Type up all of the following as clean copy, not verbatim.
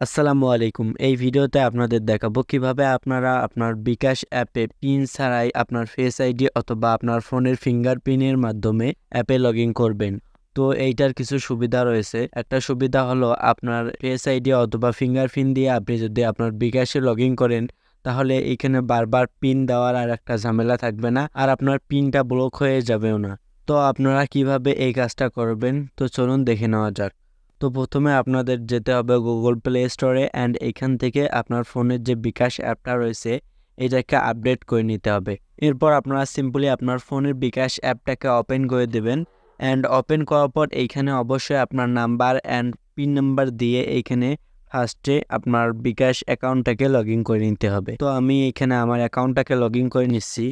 আসসালামু আলাইকুম। এই ভিডিওতে আপনাদের দেখাবো কিভাবে আপনারা আপনার বিকাশ অ্যাপে পিন ছাড়াই আপনার ফেস আইডি অথবা আপনার ফোনের ফিঙ্গারপ্রিন্টের মাধ্যমে অ্যাপে লগইন করবেন। তো এইটার কিছু সুবিধা রয়েছে। একটা সুবিধা হলো আপনার ফেস আইডি অথবা ফিঙ্গারপ্রিন্ট দিয়ে আপনি যদি আপনার বিকাশে লগইন করেন তাহলে এখানে বারবার পিন দেওয়ার আর একটা ঝামেলা থাকবে না, আর আপনার পিনটা ব্লক হয়ে যাবেও না। তো আপনারা কিভাবে এই কাজটা করবেন তো চলুন দেখে নেওয়া যাক। তো প্রথমে আপনাদের যেতে হবে গুগল প্লে স্টোরে অ্যান্ড এখান থেকে আপনার ফোনের যে বিকাশ অ্যাপটা রয়েছে এটাকে আপডেট করে নিতে হবে। এরপর আপনারা সিম্পলি আপনার ফোনের বিকাশ অ্যাপটাকে ওপেন করে দেবেন অ্যান্ড ওপেন করার পর এইখানে অবশ্যই আপনার নাম্বার অ্যান্ড পিন নাম্বার দিয়ে এইখানে ফার্স্টে আপনার বিকাশ অ্যাকাউন্টটাকে লগ ইন করে নিতে হবে। তো আমি এখানে আমার অ্যাকাউন্টটাকে লগ ইন করে নিচ্ছি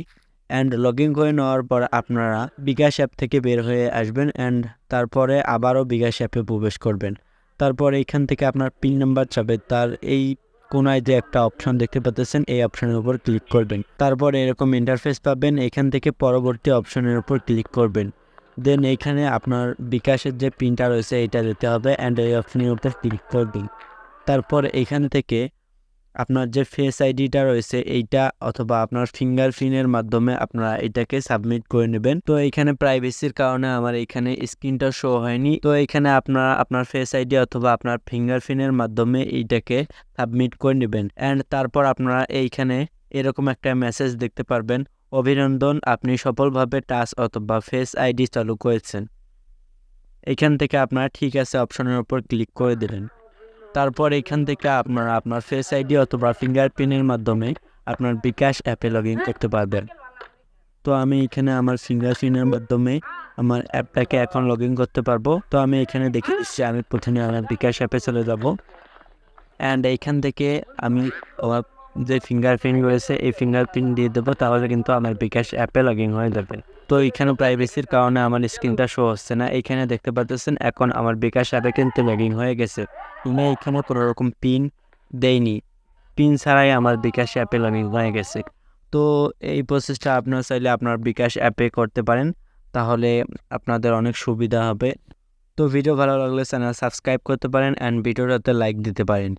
অ্যান্ড লগ ইন করে নেওয়ার পর আপনারা বিকাশ অ্যাপ থেকে বের হয়ে আসবেন অ্যান্ড তারপরে আবারও বিকাশ অ্যাপে প্রবেশ করবেন। তারপর এইখান থেকে আপনার পিন নাম্বার চাবে, তার এই কোনায় যে একটা অপশন দেখতে পাচ্ছেন এই অপশনের উপর ক্লিক করবেন। তারপর এরকম ইন্টারফেস পাবেন, এখান থেকে পরবর্তী অপশনের উপর ক্লিক করবেন। দেন এইখানে আপনার বিকাশের যে পিনটা রয়েছে এটা দিতে হবে অ্যান্ড এই অপশনের উপর ক্লিক করবেন। তারপর এইখান থেকে আপনার যে ফেস আইডিটা রয়েছে এইটা অথবা আপনার ফিঙ্গারপ্রিন্টের মাধ্যমে আপনারা এটাকে সাবমিট করে নেবেন। তো এইখানে প্রাইভেসির কারণে আমার এইখানে স্ক্রিনটা শো হয়নি। তো এইখানে আপনারা আপনার ফেস আইডি অথবা আপনার ফিঙ্গারপ্রিন্টের মাধ্যমে এইটাকে সাবমিট করে নেবেন অ্যান্ড তারপর আপনারা এইখানে এরকম একটা মেসেজ দেখতে পারবেন, অভিনন্দন, আপনি সফলভাবে টাচ অথবা ফেস আইডি চালু করেছেন। এখান থেকে আপনারা ঠিক আছে অপশনের উপর ক্লিক করে দিলেন। তারপর এখান থেকে আপনারা আপনার ফেস আইডি অথবা ফিঙ্গারপ্রিন্টের মাধ্যমে আপনার বিকাশ অ্যাপে লগ ইন করতে পারবেন। তো আমি এখানে আমার ফিঙ্গারপ্রিন্টের মাধ্যমে আমার অ্যাপটাকে এখন লগ ইন করতে পারবো। তো আমি এখানে দেখে দিচ্ছি, আমি প্রথমে আমার বিকাশ অ্যাপে চলে যাব অ্যান্ড এইখান থেকে আমি আমার যে ফিঙ্গারপ্রিন্ট রয়েছে এই ফিঙ্গারপ্রিন্ট দিয়ে দেবো, তাহলে কিন্তু আমার বিকাশ অ্যাপে লগ ইন হয়ে যাবে। তো এখানে প্রাইভেসির কারণে আমার স্ক্রিনটা শো হচ্ছে না। এইখানে দেখতে পাচ্ছেন এখন আমার বিকাশ অ্যাপে কিন্তু লগ ইন হয়ে গেছে। আমি এখানে কোনো রকম পিন দেইনি, পিন ছাড়াই আমার বিকাশ অ্যাপে লগ ইন হয়ে গেছে। তো এই প্রসেসটা আপনারা চাইলে আপনার বিকাশ অ্যাপে করতে পারেন, তাহলে আপনাদের অনেক সুবিধা হবে। তো ভিডিও ভালো লাগলে চ্যানেল সাবস্ক্রাইব করতে পারেন অ্যান্ড ভিডিওটাতে লাইক দিতে পারেন।